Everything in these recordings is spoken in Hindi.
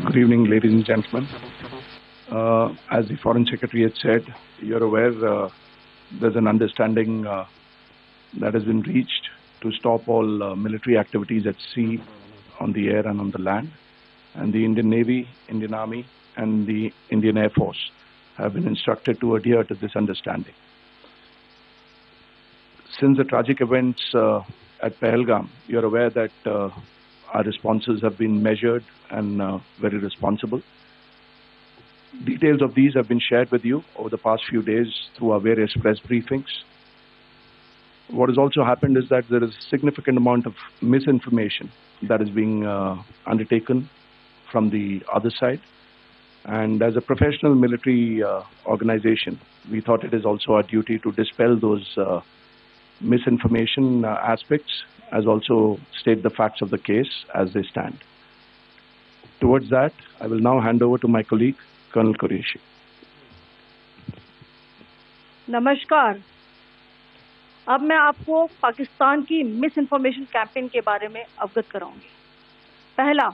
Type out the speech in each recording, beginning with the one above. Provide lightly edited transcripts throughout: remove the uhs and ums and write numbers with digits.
Good evening, ladies and gentlemen. As the Foreign Secretary had said, you're aware there's an understanding that has been reached to stop all military activities at sea, on the air and on the land. And the Indian Navy, Indian Army and the Indian Air Force have been instructed to adhere to this understanding. Since the tragic events at Pahalgam, you're aware that our responses have been measured and very responsible. Details of these have been shared with you over the past few days through our various press briefings. What has also happened is that there is a significant amount of misinformation that is being undertaken from the other side. And as a professional military organization, we thought it is also our duty to dispel those misinformation aspects, as also state the facts of the case as they stand. Towards that, I will now hand over to my colleague, Colonel Qureshi. नमस्कार। अब मैं आपको पाकिस्तान की मिस इन्फॉर्मेशन कैंपेन के बारे में अवगत कराऊंगी। पहला,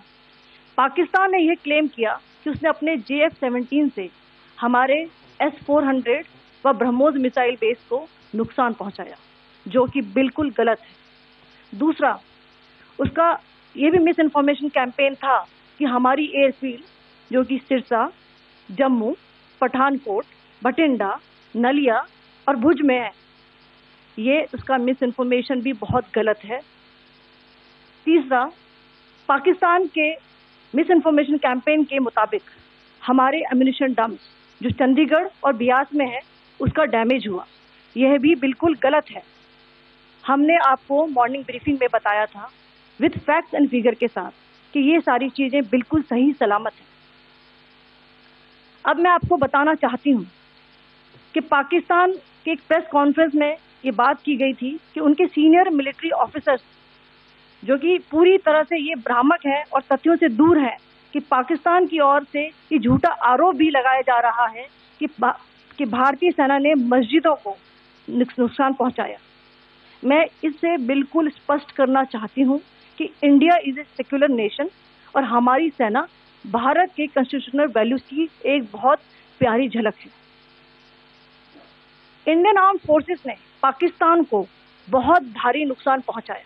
पाकिस्तान ने यह क्लेम किया कि उसने अपने JF-17 से हमारे S-400 व ब्रह्मोस मिसाइल बेस को नुकसान पहुंचाया, जो कि बिल्कुल गलत है। दूसरा, उसका यह भी मिस इन्फॉर्मेशन कैंपेन था कि हमारी एयरफील्ड, जो कि सिरसा, जम्मू, पठानकोट, बठिंडा, नलिया और भुज में है, ये उसका मिस इन्फॉर्मेशन भी बहुत गलत है। तीसरा, पाकिस्तान के मिस इन्फॉर्मेशन कैंपेन के मुताबिक हमारे एम्यूनिशन डम्प्स जो चंडीगढ़ और बियास में है, उसका डैमेज हुआ, यह भी बिल्कुल गलत है। हमने आपको मॉर्निंग ब्रीफिंग में बताया था विद फैक्ट्स एंड फिगर के साथ कि ये सारी चीजें बिल्कुल सही सलामत हैं। अब मैं आपको बताना चाहती हूँ कि पाकिस्तान के एक प्रेस कॉन्फ्रेंस में ये बात की गई थी कि उनके सीनियर मिलिट्री ऑफिसर्स, जो कि पूरी तरह से ये भ्रामक है और तथ्यों से दूर है, कि पाकिस्तान की ओर से ये झूठा आरोप भी लगाया जा रहा है कि भारतीय सेना ने मस्जिदों को नुकसान पहुंचाया। मैं इससे बिल्कुल स्पष्ट करना चाहती हूं कि India is a secular nation और हमारी सेना भारत के कॉन्स्टिट्यूशनल वैल्यूज की एक बहुत प्यारी झलक है। इंडियन आर्म्ड फोर्सेस ने पाकिस्तान को बहुत भारी नुकसान पहुंचाया,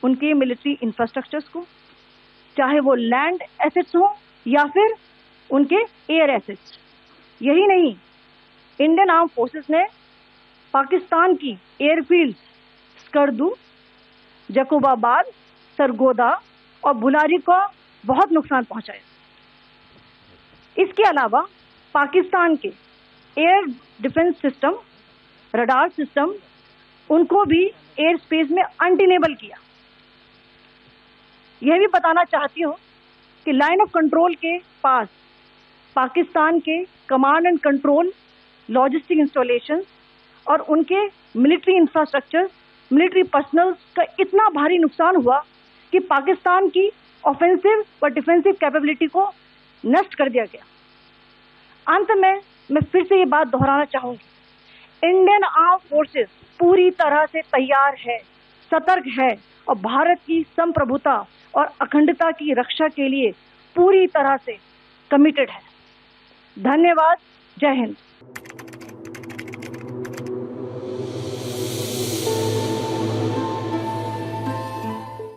उनके मिलिट्री इंफ्रास्ट्रक्चर्स को, चाहे वो लैंड एसेट्स हो या फिर उनके एयर एसेट्स। यही नहीं, इंडियन आर्म्ड फोर्सेस ने पाकिस्तान की एयरफील्ड स्कर्दू, जकोबाबाद, सरगोदा और बुलारी को बहुत नुकसान पहुंचाया। इसके अलावा पाकिस्तान के air defence system, radar system, उनको भी एयर स्पेस में अनटेनेबल किया। यह भी बताना चाहती हूं कि लाइन ऑफ कंट्रोल के पास पाकिस्तान के command and control, logistic installation और उनके मिलिट्री इंफ्रास्ट्रक्चर, मिलिट्री पर्सनल का इतना भारी नुकसान हुआ कि पाकिस्तान की ऑफेंसिव व डिफेंसिव कैपेबिलिटी को नष्ट कर दिया गया। अंत में मैं फिर से ये बात दोहराना चाहूंगी, इंडियन आर्म फोर्सेस पूरी तरह से तैयार है, सतर्क है और भारत की संप्रभुता और अखंडता की रक्षा के लिए पूरी तरह से कमिटेड है। धन्यवाद। जय हिंद।